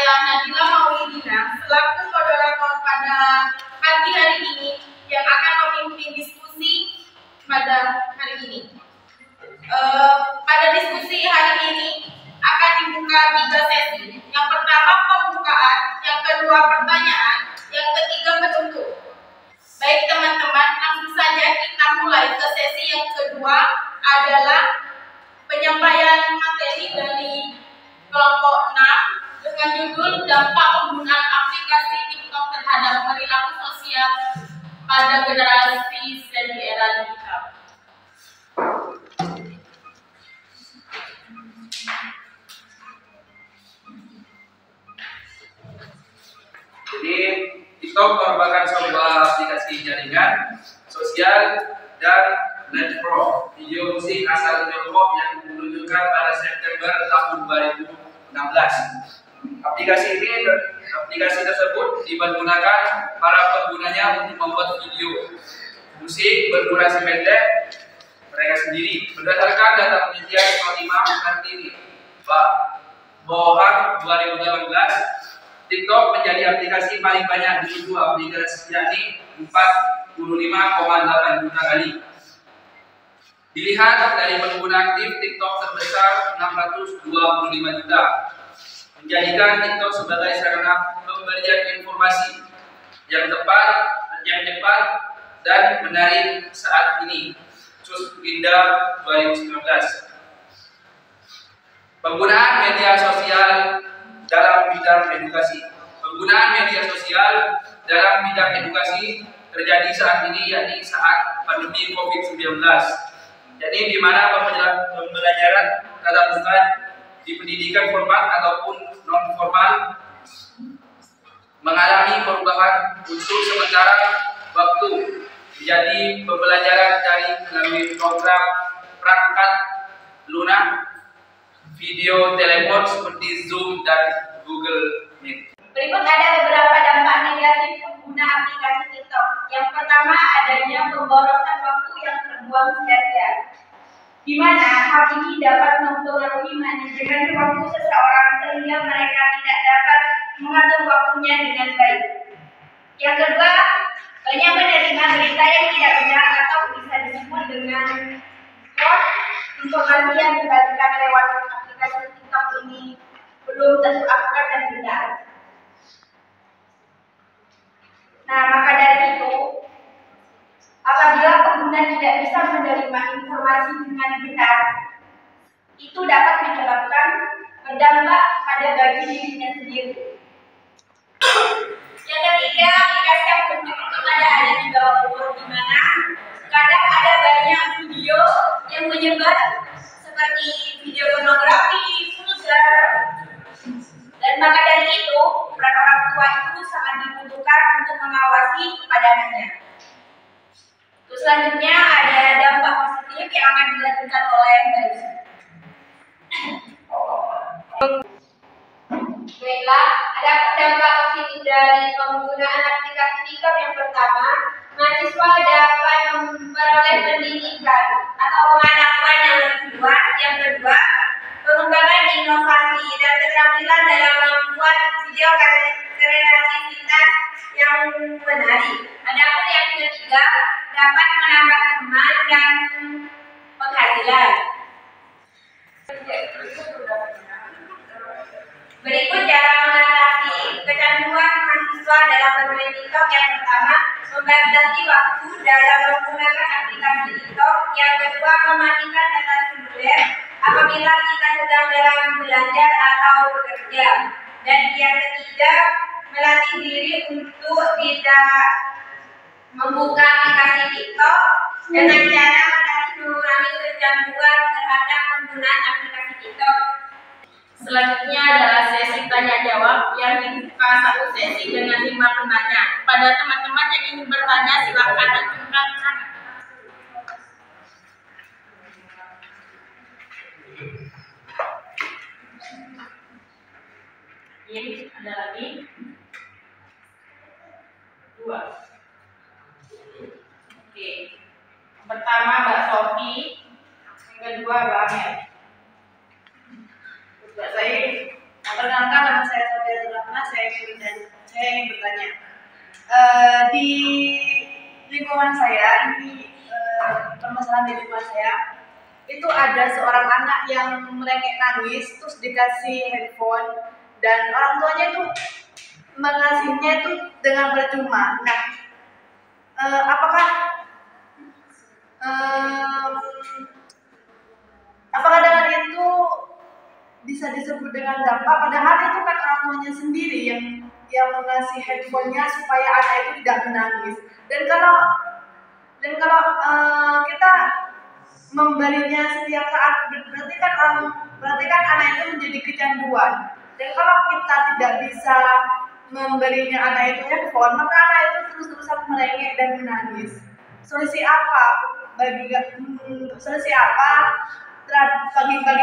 saya Nadila Maulidina selaku moderator pada pagi hari ini yang akan memimpin diskusi pada hari ini. Pada diskusi hari ini akan dibuka 3 sesi. Yang pertama pembukaan, yang kedua pertanyaan, yang ketiga penutup. Baik teman-teman, langsung saja kita mulai ke sesi yang kedua adalah penyampaian materi dari kelompok 6 dengan judul dampak penggunaan aplikasi TikTok terhadap perilaku sosial pada generasi di era digital. Jadi TikTok merupakan sebuah aplikasi jaringan sosial dan platform video musik asal Tiongkok yang diluncurkan pada September tahun 2016. Aplikasi tersebut digunakan para penggunanya untuk membuat video musik berdurasi pendek mereka sendiri. Berdasarkan data penelitian Spotify Martini Bohan 2018, TikTok menjadi aplikasi paling banyak diunduh aplikasi, yakni 45,8 juta kali. Dilihat dari pengguna aktif, TikTok terbesar 625 juta, menjadikan TikTok sebagai sarana pemberian informasi yang tepat, dan menarik saat ini. Suspinda 2019. Penggunaan media sosial dalam bidang edukasi. Penggunaan media sosial dalam bidang edukasi terjadi saat ini, yakni saat pandemi COVID-19. Jadi di mana pembelajaran tatap muka di pendidikan formal ataupun non formal mengalami perubahan untuk sementara waktu menjadi pembelajaran daring melalui program perangkat lunak video telepon seperti Zoom dan Google Meet. Berikut ada beberapa dampak negatif pengguna aplikasi TikTok. Yang pertama, adanya pemborosan waktu yang terbuang sia-sia, di mana hal ini dapat mempengaruhi manajemen waktu seseorang sehingga mereka tidak dapat mengatur waktunya dengan baik. Yang kedua, banyak menerima berita yang tidak benar atau bisa disebut dengan hoax. Informasi yang dibagikan lewat aplikasi TikTok ini belum tentu akurat dan benar. Nah, maka dari itu, apabila pengguna tidak bisa menerima informasi dengan benar, itu dapat menyebabkan berdampak pada bagi dirinya sendiri. Yang ketiga, aplikasi yang bertujuan kepada ada di bawah umur, di mana kadang ada banyak video yang menyebar seperti video pornografi, vulgar, dan maka dari itu peran orang tua itu sangat dibutuhkan untuk mengawasi kepada anaknya. Terus selanjutnya ada dampak positif yang akan dilanjutkan oleh Mbak. Baiklah, ada dampak positif dari penggunaan aplikasi TikTok. Yang pertama, mahasiswa dapat memperoleh pendidikan atau pengetahuan yang lebih luas. Yang kedua, pengembangan inovasi dan keterampilan dalam membuat video kreativitas yang menarik. Adapun yang ketiga, dapat menambah teman dan penghasilan. Berikut cara mengatasi kecanduan mahasiswa dalam bermain TikTok. Yang pertama, membatasi waktu dalam menggunakan aplikasi TikTok. Yang kedua, mematikan data seluler apabila kita sedang dalam belajar atau bekerja. Dan yang ketiga, melatih diri untuk tidak membuka aplikasi TikTok dengan cara mengurangi kecanduan terhadap penggunaan aplikasi TikTok. Selanjutnya adalah sesi tanya jawab yang dibuka satu sesi dengan 5 penanya. Pada teman-teman yang ingin bertanya, silakan ajukan tangan. Ini ada lagi 2. Oke. Pertama Mbak Sofi, yang kedua Mbak Amel. Mbak Said, Perkenalkan, nama saya Sofia Zulafna. Saya ingin bertanya. Di lingkungan saya ini, permasalahan di lingkungan saya itu ada seorang anak yang merengek nangis, terus dikasih handphone, dan orang tuanya itu mengasihnya itu dengan percuma. Nah, apakah dengan itu bisa disebut dengan dampak? Padahal itu kan orang tuanya sendiri yang mengasih handphonenya supaya anak itu tidak menangis. Dan kalau kita memberinya setiap saat, berarti kan anak itu menjadi kecanduan. Dan kalau kita tidak bisa memberinya anak itu handphone, maka anak itu terus-terusan merengek dan menangis. Solusi apa bagi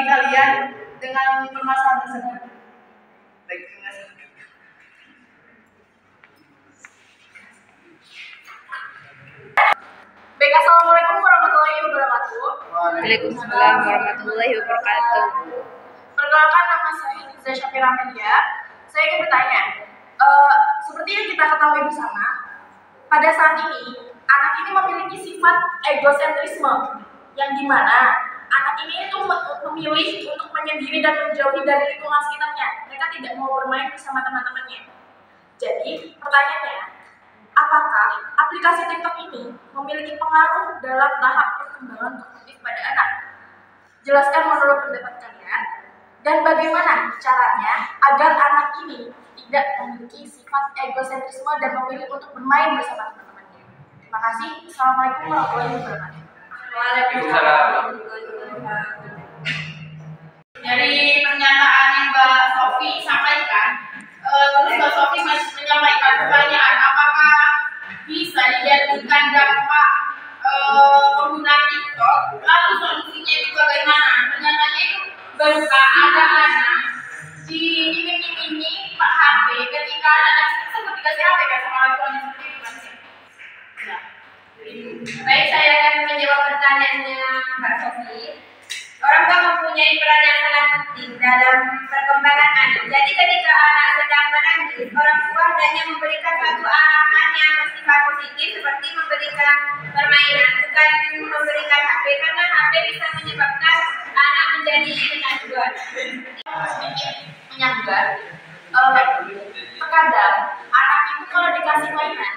kalian dengan permasalahan tersebut? Baik, terima kasih. Baik, assalamualaikum warahmatullahi wabarakatuh. Waalaikumsalam warahmatullahi wabarakatuh. Perkenalkan, nama saya Liza Syafira Media. Saya ingin bertanya, seperti yang kita ketahui bersama, pada saat ini anak ini memiliki sifat egosentrisme, yang dimana anak ini itu memilih untuk menyendiri dan menjauhi dari lingkungan sekitarnya. Mereka tidak mau bermain bersama teman-temannya. Jadi, pertanyaannya, apakah aplikasi TikTok ini memiliki pengaruh dalam tahap perkembangan kognitif pada anak? Jelaskan menurut pendapat kalian, dan bagaimana caranya agar anak ini tidak memiliki sifat egosentrisme dan memilih untuk bermain bersama teman-temannya. Terima kasih. Assalamualaikum warahmatullahi wabarakatuh. Dari pernyataan yang Mbak Sofi sampaikan, terus Mbak Sofi masih menyampaikan pertanyaan, apakah bisa dijadikan dampak penggunaan TikTok, lalu solusinya itu bagaimana? Ternyatanya itu berupa ada anak diiming-imingi Pak HP ketika anak tersebut dikasih HP kan sama orang tuanya seperti itu kan sih? Ya. Baik, saya akan menjawab pertanyaannya Mbak Sofi. Orang tua mempunyai peran yang sangat penting dalam perkembangan anak. Jadi ketika anak sedang menangis, orang tua hendaknya memberikan satu arahan yang bersifat positif seperti memberikan permainan, bukan memberikan HP, karena HP bisa menyebabkan anak menjadi kecanduan. Menyanggar, terkadang anak itu kalau dikasih mainan,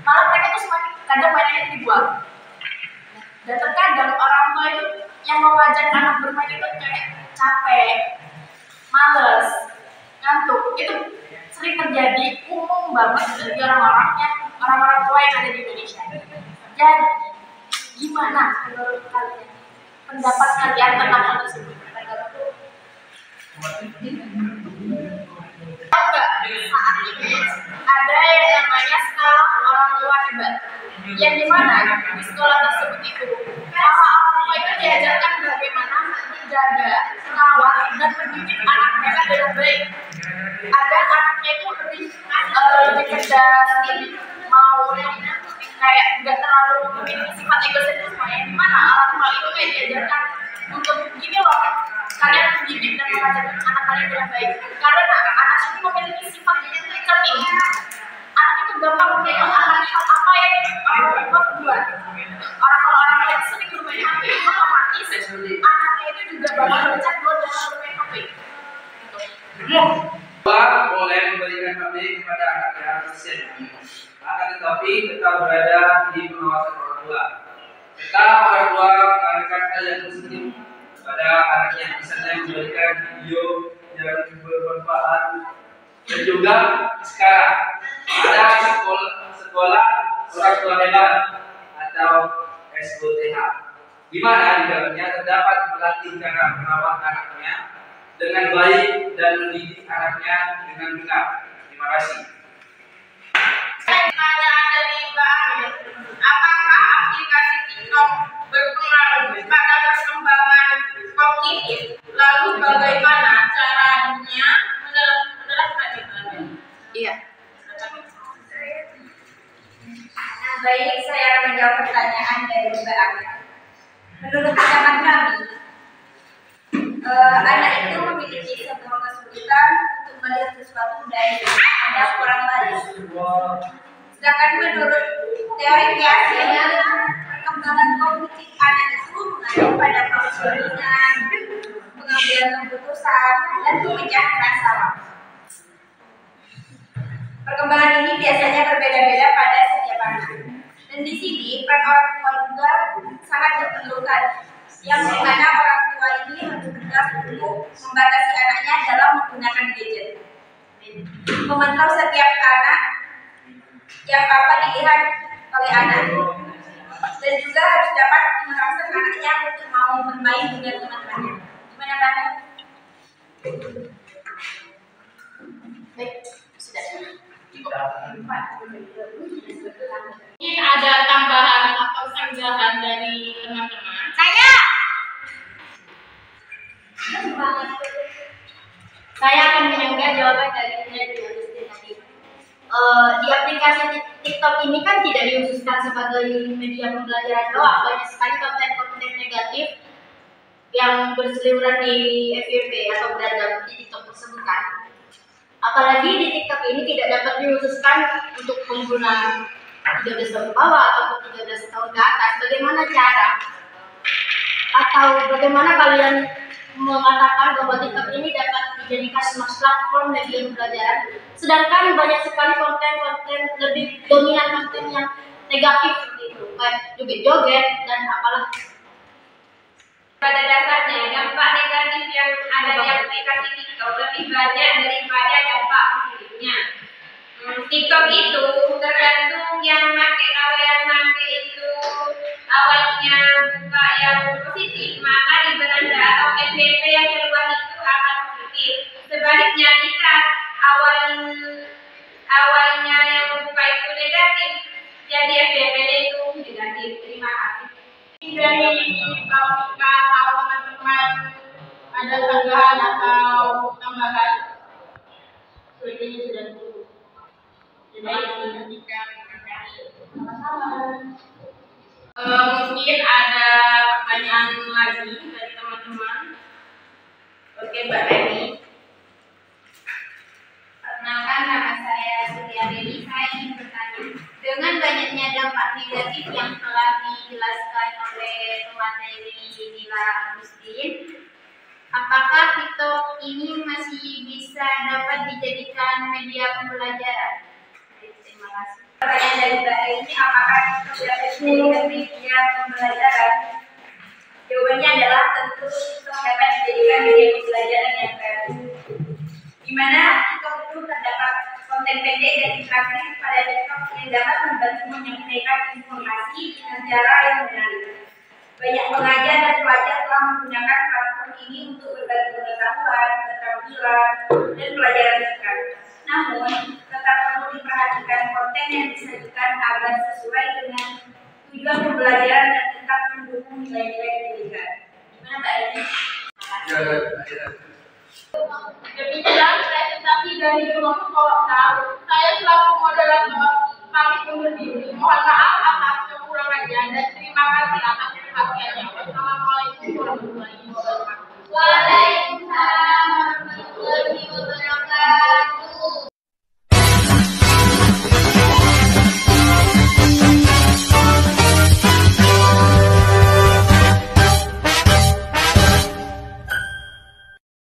malah mereka itu semakin kadang mainannya itu dibuang. Dan terkadang orang tua itu yang mengajak anak bermain itu kayak capek, males, ngantuk. Itu sering terjadi, umum banget dari orang-orang tua yang ada di Indonesia. Jadi, gimana menurut kalian? Pendapat kalian tentang hal tersebut? Saat ini ada yang namanya skala orang tua hebat, yang dimana di sekolah tersebut itu orang tua itu diajarkan bagaimana menjaga, merawat, dan mendidik anak mereka dengan baik agar anaknya itu lebih cerdas, lebih mau kayak nggak terlalu memiliki sifat egosentrisme, yang dimana orang tua itu kayak diajarkan untuk gini loh, kalian mendidik dan mengajarkan anak kalian dengan baik, karena anak itu memiliki sifat cermin. Anak itu gampang mengenal akan hal apa yang orang tua buat. Kalau orang tua sering bermain HP, otomatis anaknya itu juga bakal kecanduan dalam bermain HP. Bapak boleh memberikan HP kepada anaknya usia dini, akan tetapi tetap berada di pengawasan orang tua. Tetap orang tua mengarahkan hal yang positif pada anaknya, misalnya memberikan video yang bermanfaat. Dan juga sekarang ada sekolah orang tua hebat atau SOTH, di mana di dalamnya terdapat melatih cara merawat anaknya dengan baik dan mendidik anaknya dengan benar. Terima kasih. Pertanyaan dari Mbak Amir, apakah aplikasi TikTok berpengaruh pada perkembangan kognitif? Lalu bagaimana caranya menerapkan itu? Iya. Baik, saya akan menjawab pertanyaan dari Mbak Amir. Menurut pendapat kami, anak itu memiliki sebuah kesulitan kesulitan untuk melihat sesuatu dari pandang orang lain. Sedangkan menurut teori biasanya perkembangan kognitif anak itu mengacu pada proses jaringan, pengambilan keputusan, dan pemecahan masalah. Perkembangan ini biasanya berbeda-beda pada setiap anak. Dan di sini peran orang tua juga sangat diperlukan, yang dimana orang tua ini harus tegas untuk membatasi anaknya dalam menggunakan gadget, memantau setiap anak yang dapat dilihat oleh anak, dan juga harus dapat merangsang anaknya untuk mau bermain dengan teman-temannya. Gimana Bang? Baik, sudah. Mungkin ada tambahan atau sanggahan dari teman-teman. Saya akan menyanggah jawaban dari Agustin tadi. Di aplikasi TikTok ini kan tidak dikhususkan sebagai media pembelajaran doang, banyak sekali konten-konten negatif yang berseliweran di FYP atau berada di TikTok tersebut kan. Apalagi di TikTok ini tidak dapat dikhususkan untuk pengguna 13 tahun ke bawah atau 13 tahun ke atas. Bagaimana cara atau bagaimana kalian mengatakan bahwa TikTok ini dapat dijadikan sebagai platform media pembelajaran, sedangkan banyak sekali konten-konten lebih dominan konten yang negatif seperti itu, kayak joget-joget dan apalah. Pada dasarnya dampak negatif yang ada di aplikasi TikTok lebih banyak daripada dampak positifnya. TikTok itu tergantung yang pakai. Kalau yang pakai itu awalnya buka yang positif, maka di beranda atau FYP yang keluar itu akan positif. Sebaliknya jika awalnya yang membuka itu negatif, jadi FYP itu negatif. Terima kasih. Dari Pramuka atau teman-teman ada sanggahan atau tambahan? Sepertinya sudah cukup. Mungkin ada pertanyaan lagi dari teman-teman. Oke, Mbak Reni. Perkenalkan, nama saya Surya Reni. Saya ingin bertanya, dengan banyaknya dampak negatif yang telah dijelaskan oleh pemateri Nila Agustin, apakah TikTok ini masih bisa dapat dijadikan media pembelajaran? Terima kasih. Pertanyaan dari Mbak Reni, apakah TikTok dapat dijadikan media pembelajaran? Jawabannya adalah tentu TikTok dapat dijadikan media pembelajaran yang baru, di mana TikTok itu terdapat konten pendek dan interaktif pada TikTok yang dapat membantu menyampaikan informasi dengan cara yang menarik. Banyak pengajar dan pelajar telah menggunakan platform ini untuk berbagi pengetahuan, keterampilan, dan pelajaran singkat. Namun, tetap perlu diperhatikan konten yang disajikan agar sesuai dengan tujuan pembelajaran dan tetap mendukung nilai-nilai pendidikan. Gimana Mbak Eni? Demikian presentasi dari Ruang Kota. Saya selaku moderator kami undur diri. Mohon maaf atas kekurangannya dan terima kasih atas perhatiannya. Wassalamualaikum warahmatullahi wabarakatuh.